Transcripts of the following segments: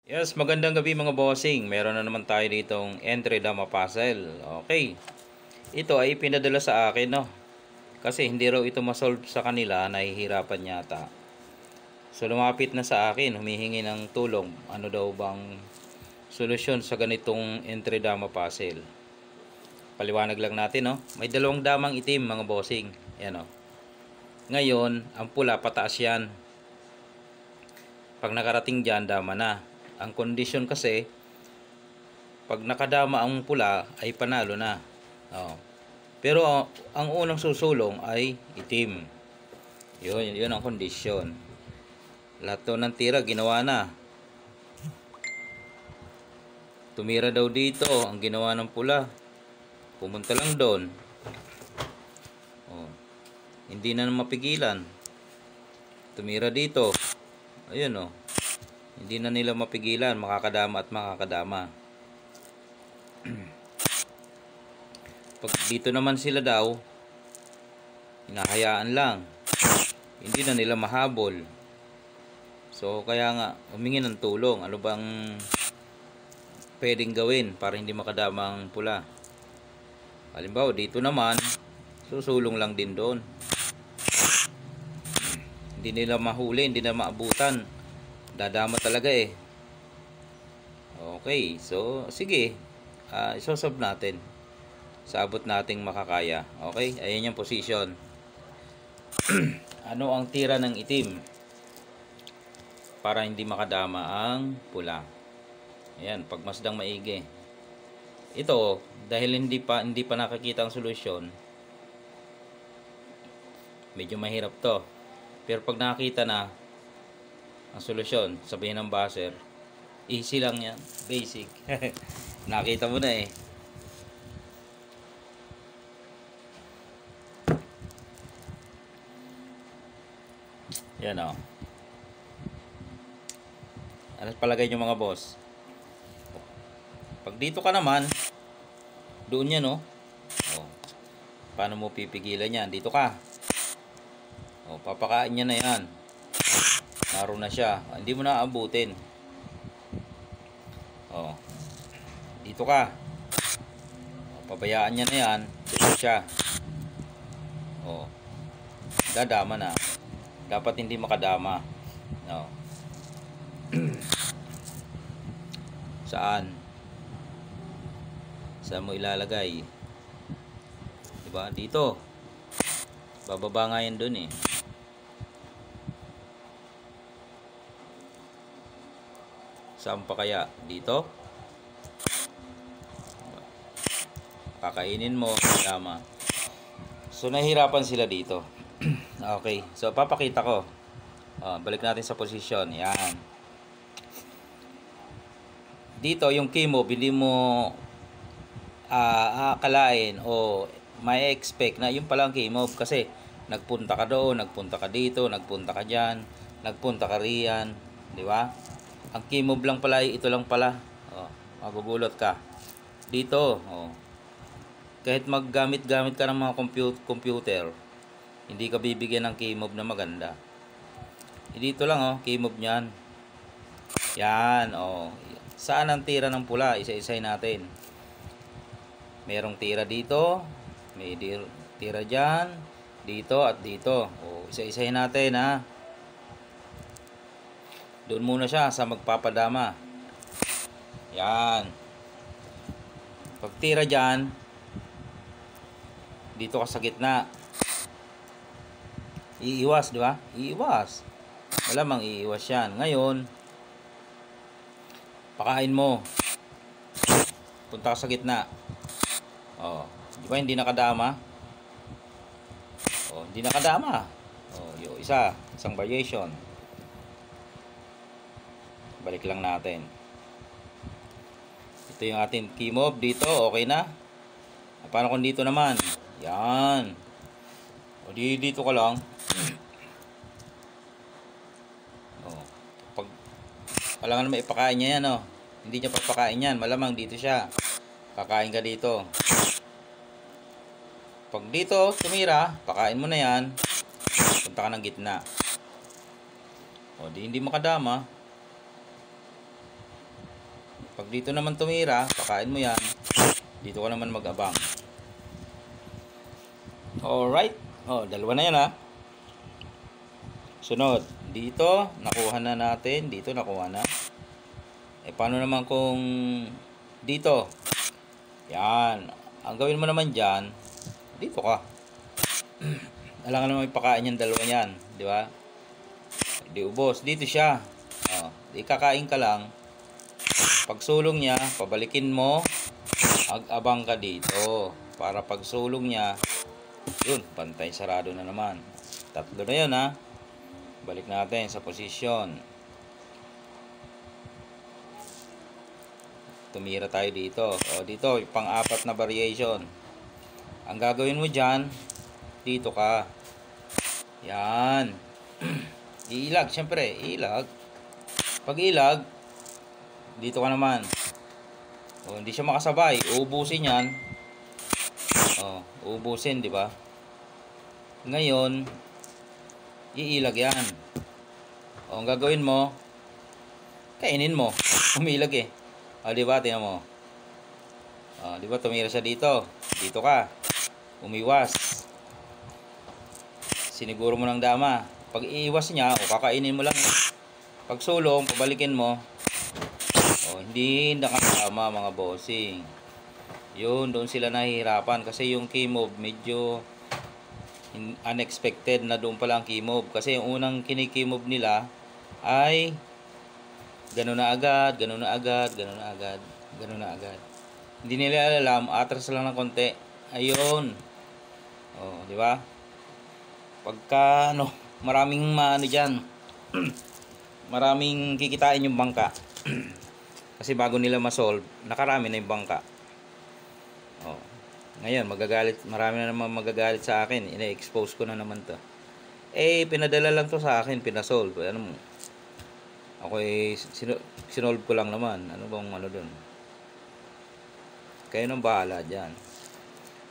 Yes, magandang gabi mga bossing. Meron na naman tayo ditong entry dama puzzle. Okay. Ito ay pinadala sa akin, no. Kasi hindi raw ito masolve sa kanila, nahihirapan yata. So lumapit na sa akin, humihingi ng tulong. Ano daw bang solusyon sa ganitong entry dama puzzle? Paliwanag lang natin, no. May dalawang damang itim mga bossing. Yan, no. Ngayon, ang pula pataas yan. Pag nakarating dyan, dama na. Ang kondisyon kasi, pag nakadama ang pula ay panalo na. Pero ang unang susulong ay itim. Yun ang kondisyon. Lahat to ng tira ginawa na. Tumira daw dito ang ginawa ng pula. Pumunta lang doon. Hindi na mapigilan. Tumira dito. Ayun. Hindi na nila mapigilan, makakadama at makakadama. Pag dito naman sila daw, hinahayaan lang. Hindi na nila mahabol. So kaya nga, humingi ng tulong. Ano bang pwedeng gawin para hindi makadama ang pula? Halimbawa, dito naman, susulong lang din doon. Hindi nila mahuli, hindi na maabutan. Dadama talaga eh. Okay, so sige. Isosolve natin. Sa abot nating makakaya. Okay, ayan yung position. Ano ang tira ng itim? Para hindi makadama ang pula. Ayan, pagmasdang maigi. Ito, dahil hindi pa nakakita ang solusyon, medyo mahirap to. Pero pag nakita na ang solusyon, sabihin ng buzzer, easy lang yan, basic. Nakita mo na eh. Yan o. Ano palagay nyo mga boss? Pag dito ka naman, doon yan o. Paano mo pipigilan yan? Dito ka. Papakain niya na yan. Naroon na siya. Hindi mo na aabutin. Dito ka. Pabayaan niya na yan. Dito siya. Dadama na. Dapat hindi makadama. Saan? Saan mo ilalagay? Diba? Dito. Bababa nga yan dun eh. Saan pa kaya? Dito? Kakainin mo, tama. So nahihirapan sila dito. Okay, so papakita ko. Balik natin sa position. Yan. Dito yung key move, hindi mo aakalain o may expect na yung palang key move kasi nagpunta ka doon, nagpunta ka dito, nagpunta ka dyan, nagpunta ka riyan, di ba? Ang key move lang pala, ito lang pala. Mabubulot ka. Dito, kahit maggamit-gamit ka ng mga computer, hindi ka bibigyan ng key move na maganda. Dito lang, key move niyan. Yan, Saan ang tira ng pula? Isa-isay natin. Merong tira dito, may tira dyan, dito at dito. Isa-isay natin, ha. Doon muna siya sa magpapadama. Yan. Pag tira dyan, dito ka sa gitna. Iiwas, di ba? Iiwas. Malamang iiwas yan. Ngayon, pakain mo. Punta ka sa gitna. Di ba hindi nakadama? Hindi nakadama. Isang variation. Balik lang natin. Ito yung ating key move dito. Okay na. Paano kung dito naman? Yan. Dito ka lang. Pag kailangan naman ipakain niya yan. Hindi niya papakain yan. Malamang dito siya. Kakain ka dito. Pag dito tumira, pakain mo na yan. Punta ka ng gitna. Hindi makadama. Pag dito naman tumira, pakain mo yan. Dito ka naman mag-abang. Alright. Dalawa na yan ha. Sunod. Dito, nakuha na natin. Dito, nakuha na. Paano naman kung dito? Yan. Ang gawin mo naman dyan, dito ka. Alam ka naman ipakain yung dalawa yan. Di ba? Di ubos. Dito siya. Di kakain ka lang. Pag sulong niya, pabalikin mo. Abang ka dito. Para pag sulong niya, yun, pantay sarado na naman. Tatlo na yun ha. Balik natin sa posisyon. Tumira tayo dito. Dito, pang-apat na variation. Ang gagawin mo dyan, dito ka. Yan. Iilag, syempre. Iilag. Pag ilag, dito ka naman. Hindi siya makasabay. Uubusin yan. Uubusin, di ba? Ngayon, iilag yan. Ang gagawin mo, kainin mo. Umilag eh. Di ba? Tingnan mo. Di ba? Tumira siya dito. Dito ka. Umiwas. Siniguro mo ng dama. Pag iiwas niya, kakainin mo lang. Pag sulong, pabalikin mo. Hindi nakasama mga bossing. Yun, doon sila nahihirapan. Kasi yung key move, medyo unexpected na doon pala ang key move. Kasi yung unang kini-key move nila ay gano'n na agad, gano'n na agad, gano'n na agad, gano'n na agad. Hindi nila alam, atras lang ng konti. Ayun. Di ba? Pagka, maraming diyan. Maraming kikitain yung bangka. Kasi bago nila ma-solve, nakarami na yung bangka. Ngayon, marami na naman magagalit sa akin. Ina-expose ko na naman to. Pinadala lang to sa akin, pinasolve. Ano mo? Ako sinolve ko lang naman. Ano bang doon? Kayo nang bahala dyan.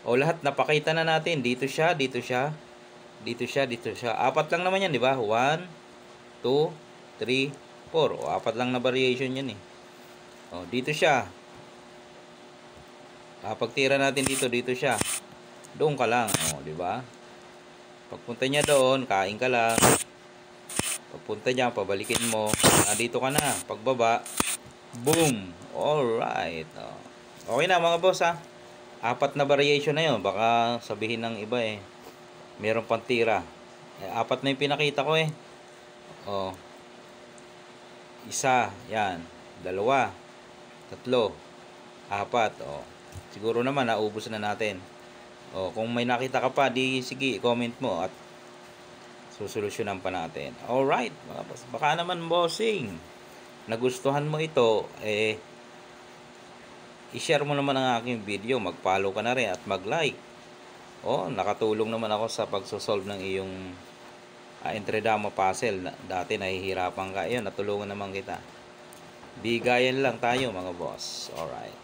Lahat napakita na natin. Dito siya, dito siya. Dito siya, dito siya. Apat lang naman yan, di ba? 1, 2, 3, 4. Apat lang na variation yan eh. Dito siya. Pagtira natin dito, dito siya. Doon ka lang, di ba? Pagpunta niya doon, kain ka lang. Pagpunta niya, pabalikin mo. Dito ka na. Pagbaba, boom. Alright. Okay na mga boss ha. Apat na variation na yun. Baka sabihin ng iba meron pang tira. Apat na yung pinakita ko Isa, yan. Dalawa. Tatlo. Apat. Siguro naman naubos na natin. Kung may nakita ka pa, sige, comment mo at susolusyonan pa natin. Alright, mga boss. Baka naman bossing, nagustuhan mo ito, i-share mo naman ang aking video, mag-follow ka na rin at mag-like. Nakatulong naman ako sa pagsosolve ng iyong entredama puzzle. Dati nahihirapan ka, natulungan naman kita. Bigayan lang tayo mga boss. Alright.